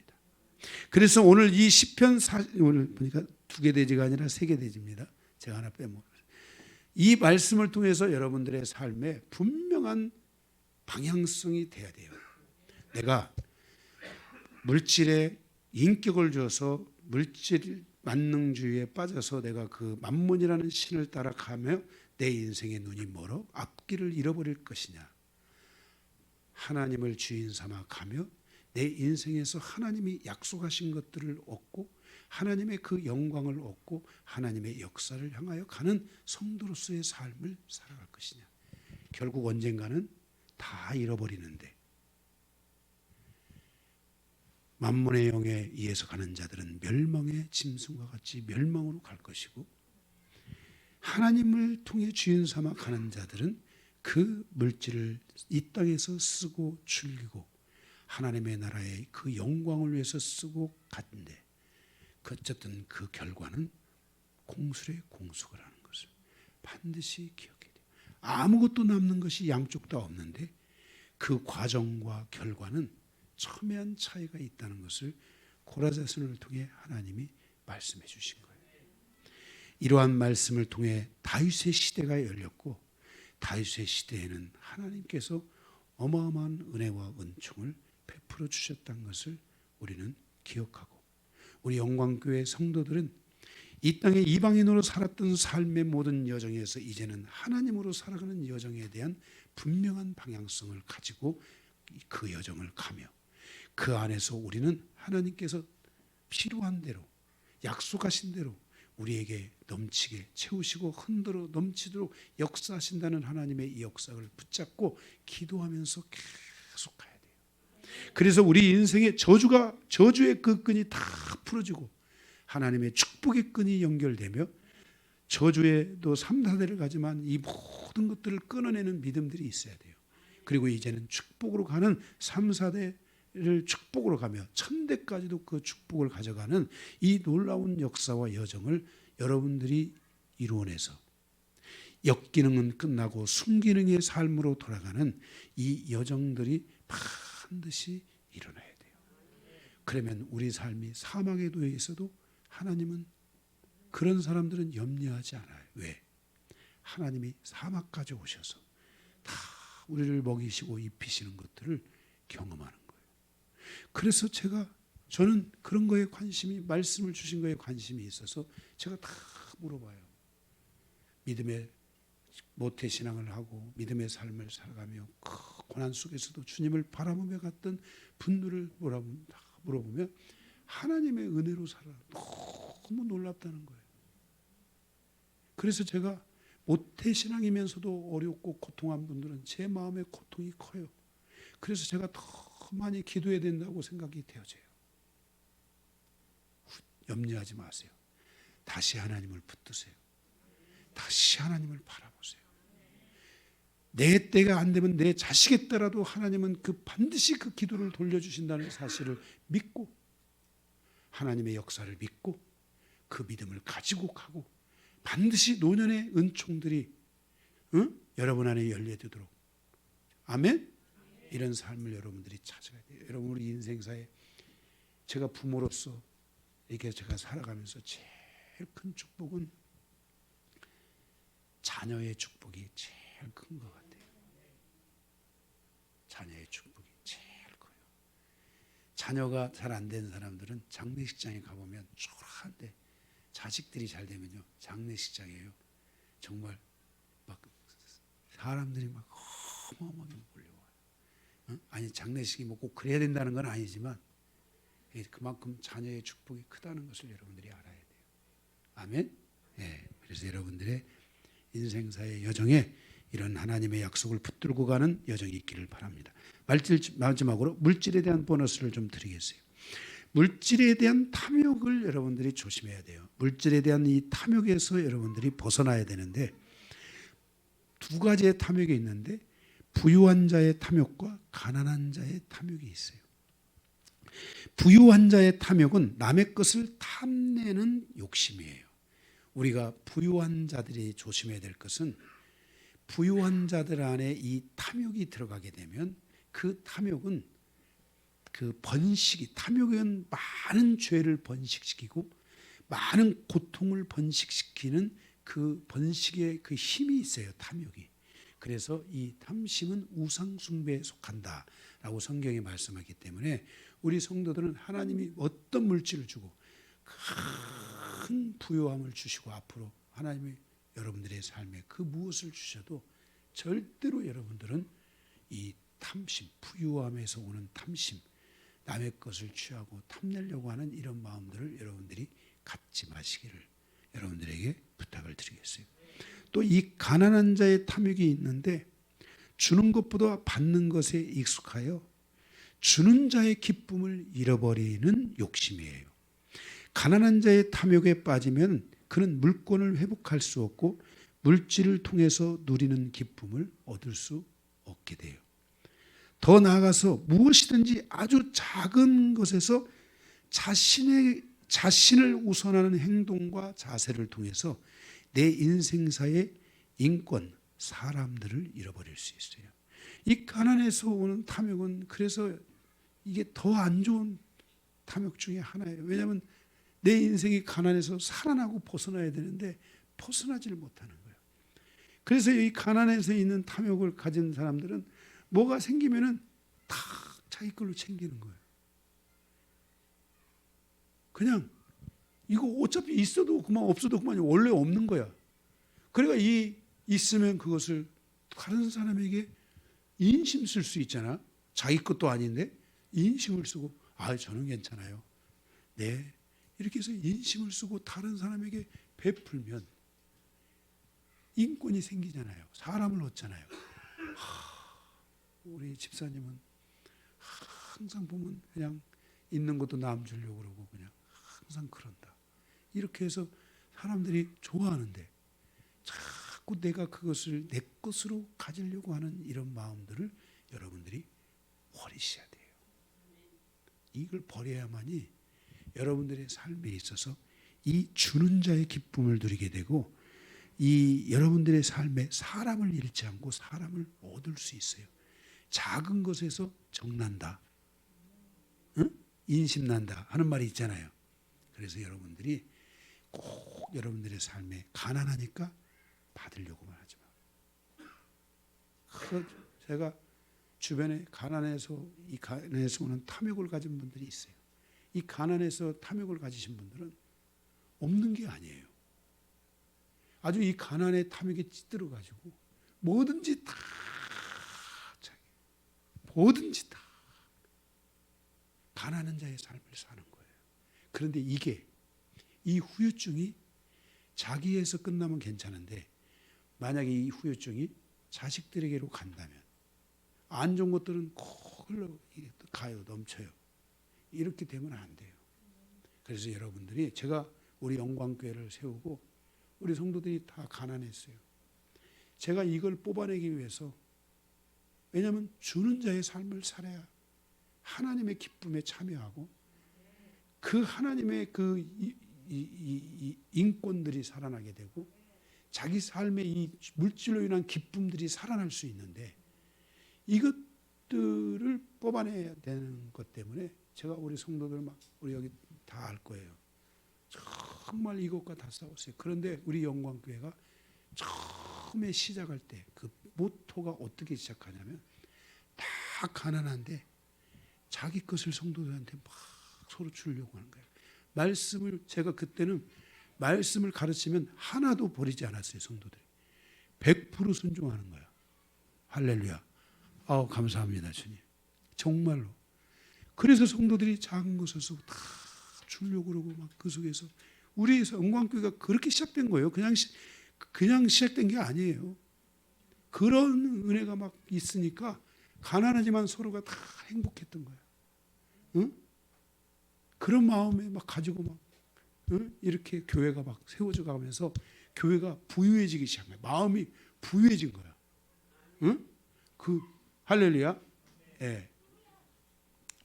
[SPEAKER 1] 그래서 오늘 이 시편 오늘 보니까 2개 대지가 아니라 3개 대지입니다. 제가 하나 빼먹었어요. 이 말씀을 통해서 여러분들의 삶에 분명한 방향성이 돼야 돼요. 내가 물질에 인격을 줘서 물질 만능주의에 빠져서 내가 그 만몬이라는 신을 따라가며 내 인생의 눈이 멀어 앞길을 잃어버릴 것이냐, 하나님을 주인 삼아 가며 내 인생에서 하나님이 약속하신 것들을 얻고 하나님의 그 영광을 얻고 하나님의 역사를 향하여 가는 성도로서의 삶을 살아갈 것이냐. 결국 언젠가는 다 잃어버리는데 만몬의 영에 의해서 가는 자들은 멸망의 짐승과 같이 멸망으로 갈 것이고, 하나님을 통해 주인 삼아 가는 자들은 그 물질을 이 땅에서 쓰고 즐기고 하나님의 나라의 그 영광을 위해서 쓰고 갔는데 어쨌든 그 결과는 공술의 공수가 라는 것을 반드시 기억해야 돼요. 아무것도 남는 것이 양쪽 다 없는데 그 과정과 결과는 첨예한 차이가 있다는 것을 고라자손을 통해 하나님이 말씀해 주신 거예요. 이러한 말씀을 통해 다윗의 시대가 열렸고, 다윗의 시대에는 하나님께서 어마어마한 은혜와 은총을 베풀어 주셨다는 것을 우리는 기억하고, 우리 영광교회 성도들은 이 땅에 이방인으로 살았던 삶의 모든 여정에서 이제는 하나님으로 살아가는 여정에 대한 분명한 방향성을 가지고 그 여정을 가며 그 안에서 우리는 하나님께서 필요한 대로 약속하신 대로 우리에게 넘치게 채우시고 흔들어 넘치도록 역사하신다는 하나님의 이 역사를 붙잡고 기도하면서 계속 가야 돼요. 그래서 우리 인생의 저주의 그 끈이 다 풀어지고 하나님의 축복의 끈이 연결되며 저주에도 3, 4대를 가지만 이 모든 것들을 끊어내는 믿음들이 있어야 돼요. 그리고 이제는 축복으로 가는 3, 4대를 축복으로 가며 1000대까지도 그 축복을 가져가는 이 놀라운 역사와 여정을 여러분들이 이루어내서 역기능은 끝나고 순기능의 삶으로 돌아가는 이 여정들이 반드시 일어나야 돼요. 그러면 우리 삶이 사망의 도에 있어도 하나님은 그런 사람들은 염려하지 않아요. 왜? 하나님이 사막까지 오셔서 다 우리를 먹이시고 입히시는 것들을 경험하는 거예요. 그래서 저는 그런 거에 관심이, 말씀을 주신 거에 관심이 있어서 제가 다 물어봐요. 믿음의 모태신앙을 하고 믿음의 삶을 살아가며 그 고난 속에서도 주님을 바라보며 갔던 분들을 물어보면 하나님의 은혜로 살아 너무 놀랍다는 거예요. 그래서 제가 모태신앙이면서도 어렵고 고통한 분들은 제 마음의 고통이 커요. 그래서 제가 더 많이 기도해야 된다고 생각이 되어져요. 염려하지 마세요. 다시 하나님을 붙드세요. 다시 하나님을 바라보세요. 내 때가 안 되면 내 자식의 때라도 하나님은 반드시 그 기도를 돌려주신다는 사실을 믿고 하나님의 역사를 믿고 그 믿음을 가지고 가고 반드시 노년의 은총들이 여러분 안에 열려지도록 아멘? 이런 삶을 여러분들이 찾아야 돼요. 여러분 우리 인생사에 제가 부모로서 이렇게 제가 살아가면서 제일 큰 축복은 자녀의 축복이 제일 큰 것 같아요. 자녀의 축복이 제일 커요. 자녀가 잘 안 된 사람들은 장례식장에 가보면 초라한데 자식들이 잘 되면요 장례식장이에요. 정말 막 사람들이 막 어마어마하게 몰려와요. 아니 장례식이 뭐 꼭 그래야 된다는 건 아니지만 그만큼 자녀의 축복이 크다는 것을 여러분들이 알아야 돼요. 아멘. 네, 그래서 여러분들의 인생사의 여정에 이런 하나님의 약속을 붙들고 가는 여정이 있기를 바랍니다. 마지막으로 물질에 대한 보너스를 좀 드리겠어요. 물질에 대한 탐욕을 여러분들이 조심해야 돼요. 물질에 대한 이 탐욕에서 여러분들이 벗어나야 되는데 두 가지의 탐욕이 있는데 부유한 자의 탐욕과 가난한 자의 탐욕이 있어요. 부유한 자의 탐욕은 남의 것을 탐내는 욕심이에요. 우리가 부유한 자들이 조심해야 될 것은 부유한 자들 안에 이 탐욕이 들어가게 되면 그 탐욕은 탐욕은 많은 죄를 번식시키고 많은 고통을 번식시키는 그 번식의 그 힘이 있어요. 탐욕이. 그래서 이 탐심은 우상 숭배에 속한다라고 성경이 말씀하기 때문에 우리 성도들은 하나님이 어떤 물질을 주고 큰 부유함을 주시고 앞으로 하나님이 여러분들의 삶에 그 무엇을 주셔도 절대로 여러분들은 이 탐심, 부유함에서 오는 탐심, 남의 것을 취하고 탐내려고 하는 이런 마음들을 여러분들이 갖지 마시기를 여러분들에게 부탁을 드리겠어요. 또 이 가난한 자의 탐욕이 있는데 주는 것보다 받는 것에 익숙하여 주는 자의 기쁨을 잃어버리는 욕심이에요. 가난한 자의 탐욕에 빠지면 그는 물권을 회복할 수 없고 물질을 통해서 누리는 기쁨을 얻을 수 없게 돼요. 더 나아가서 무엇이든지 아주 작은 것에서 자신을 우선하는 행동과 자세를 통해서 내 인생사의 인권, 사람들을 잃어버릴 수 있어요. 이 가난에서 오는 탐욕은 그래서 이게 더 안 좋은 탐욕 중에 하나예요. 왜냐하면 내 인생이 가난에서 살아나고 벗어나야 되는데 벗어나지를 못하는 거예요. 그래서 이 가난에서 있는 탐욕을 가진 사람들은 뭐가 생기면은 다 자기 걸로 챙기는 거예요. 그냥 이거 어차피 있어도 그만 없어도 그만 원래 없는 거야. 그러니까 이 있으면 그것을 다른 사람에게 인심 쓸 수 있잖아. 자기 것도 아닌데 인심을 쓰고 저는 괜찮아요. 네. 이렇게 해서 인심을 쓰고 다른 사람에게 베풀면 인권이 생기잖아요. 사람을 얻잖아요. 우리 집사님은 항상 보면 그냥 있는 것도 남 주려고 그러고 그냥 항상 그런다. 이렇게 해서 사람들이 좋아하는데 자꾸 내가 그것을 내 것으로 가지려고 하는 이런 마음들을 여러분들이 버리셔야 돼요. 이걸 버려야만이 여러분들의 삶에 있어서 이 주는 자의 기쁨을 누리게 되고 이 여러분들의 삶에 사람을 잃지 않고 사람을 얻을 수 있어요. 작은 것에서 정난다, 인심난다 하는 말이 있잖아요. 그래서 여러분들이 꼭 여러분들의 삶에 가난하니까 받으려고만 하지 마. 제가 주변에 가난해서 오는 탐욕을 가진 분들이 있어요. 이 가난해서 탐욕을 가지신 분들은 없는 게 아니에요. 아주 이 가난의 탐욕에 찌들어 가지고 뭐든지 다 뭐든지 다 가난한 자의 삶을 사는 거예요. 그런데 이게 이 후유증이 자기에서 끝나면 괜찮은데 만약에 이 후유증이 자식들에게로 간다면 안 좋은 것들은 꼭 흘러가요. 넘쳐요. 이렇게 되면 안 돼요. 그래서 여러분들이 제가 우리 영광교회를 세우고 우리 성도들이 다 가난했어요. 제가 이걸 뽑아내기 위해서, 왜냐하면 주는 자의 삶을 살아야 하나님의 기쁨에 참여하고 그 하나님의 그 인권들이 살아나게 되고 자기 삶의 이 물질로 인한 기쁨들이 살아날 수 있는데, 이것들을 뽑아내야 되는 것 때문에 제가 우리 성도들 막 우리 여기 다 알 거예요. 정말 이것과 다 싸웠어요. 그런데 우리 영광교회가 처음에 시작할 때 그 모토가 어떻게 시작하냐면 다 가난한데 자기 것을 성도들한테 막 서로 주려고 하는 거예요. 말씀을 제가 그때는 말씀을 가르치면 하나도 버리지 않았어요. 성도들이 100% 순종하는 거야. 할렐루야. 아우 감사합니다 주님. 정말로. 그래서 성도들이 작은 것을 다 주려고 그러고 막 그 속에서 우리 영광교회가 그렇게 시작된 거예요. 그냥 시작된 게 아니에요. 그런 은혜가 막 있으니까 가난하지만 서로가 다 행복했던 거야. 응? 그런 마음에 막 가지고 막 응? 이렇게 교회가 막 세워져 가면서 교회가 부유해지기 시작한 거야. 마음이 부유해진 거야. 응? 그 할렐루야. 예.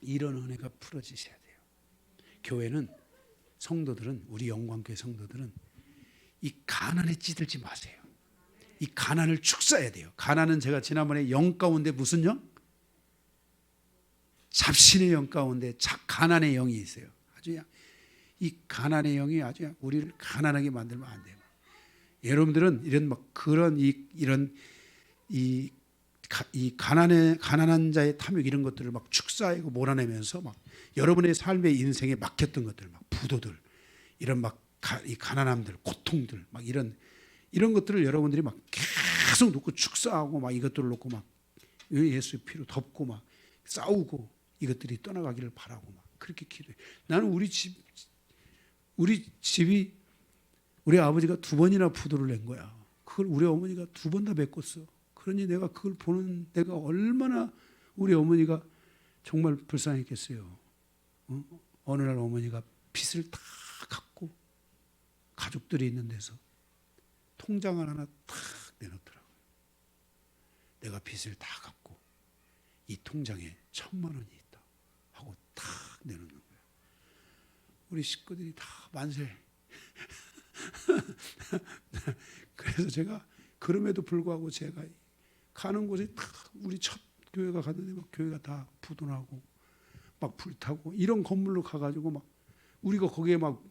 [SPEAKER 1] 이런 은혜가 풀어지셔야 돼요. 교회는 성도들은 우리 영광교회 성도들은 이 가난에 찌들지 마세요. 이 가난을 축사해야 돼요. 가난은 제가 지난번에 영 가운데 무슨 영? 잡신의 영 가운데 가난의 영이 있어요. 아주 이 가난의 영이 아주 우리를 가난하게 만들면 안 돼요. 여러분들은 이런 막 그런 이런 이 가난한 자의 탐욕 이런 것들을 막 축사하고 몰아내면서 막 여러분의 삶의 인생에 막혔던 것들, 막 부도들, 이런 막 이 가난함들, 고통들, 막 이런 것들을 여러분들이 막 계속 놓고 축사하고 막 이것들을 놓고 막 예수의 피로 덮고 막 싸우고 이것들이 떠나가기를 바라고 막 그렇게 기도해. 나는 우리 집이 우리 아버지가 2번이나 부도를 낸 거야. 그걸 우리 어머니가 2번 다 메꿨어. 그러니 내가 그걸 보는 내가 얼마나 우리 어머니가 정말 불쌍했겠어요. 어느 날 어머니가 빚을 다 갚고 가족들이 있는 데서 통장을 하나 탁 내놓더라고요. 내가 빚을 다 갚고 이 통장에 1,000만 원이 있다 하고 탁 내놓는 거예요. 우리 식구들이 다 만세. 그래서 제가 그럼에도 불구하고 제가 가는 곳에 다 우리 첫 교회가 갔는데 막 교회가 다 부도나고 막 불타고 이런 건물로 가가지고 막 우리가 거기에 막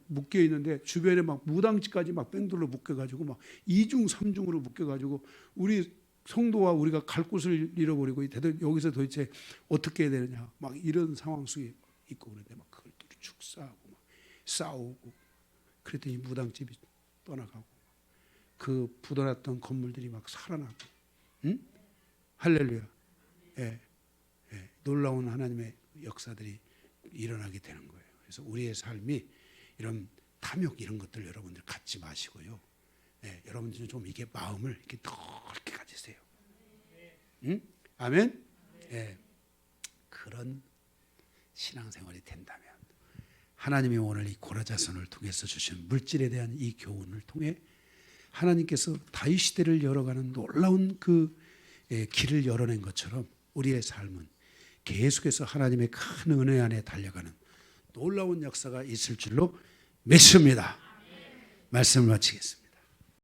[SPEAKER 1] 묶여 있는데 주변에 막 무당집까지 막 뺑돌로 묶여가지고 막 2중 3중으로 묶여가지고 우리 성도와 우리가 갈 곳을 잃어버리고 여기서 도대체 어떻게 해야 되느냐 막 이런 상황 속에 있고 그런데 막 그걸 또 축사하고 막 싸우고 그랬더니 무당집이 떠나가고 그 부도났던 건물들이 막 살아나고, 응? 할렐루야. 예, 예, 놀라운 하나님의 역사들이 일어나게 되는 거예요. 그래서 우리의 삶이 이런 탐욕 이런 것들 여러분들 갖지 마시고요. 예, 여러분들은 좀 이게 마음을 이렇게 넓게 가지세요. 응? 아멘. 예, 그런 신앙생활이 된다면 하나님이 오늘 이 고라자손을 통해서 주신 물질에 대한 이 교훈을 통해 하나님께서 다윗 시대를 열어가는 놀라운 그 길을 열어낸 것처럼 우리의 삶은 계속해서 하나님의 큰 은혜 안에 달려가는 놀라운 역사가 있을 줄로 믿습니다. 말씀을 마치겠습니다.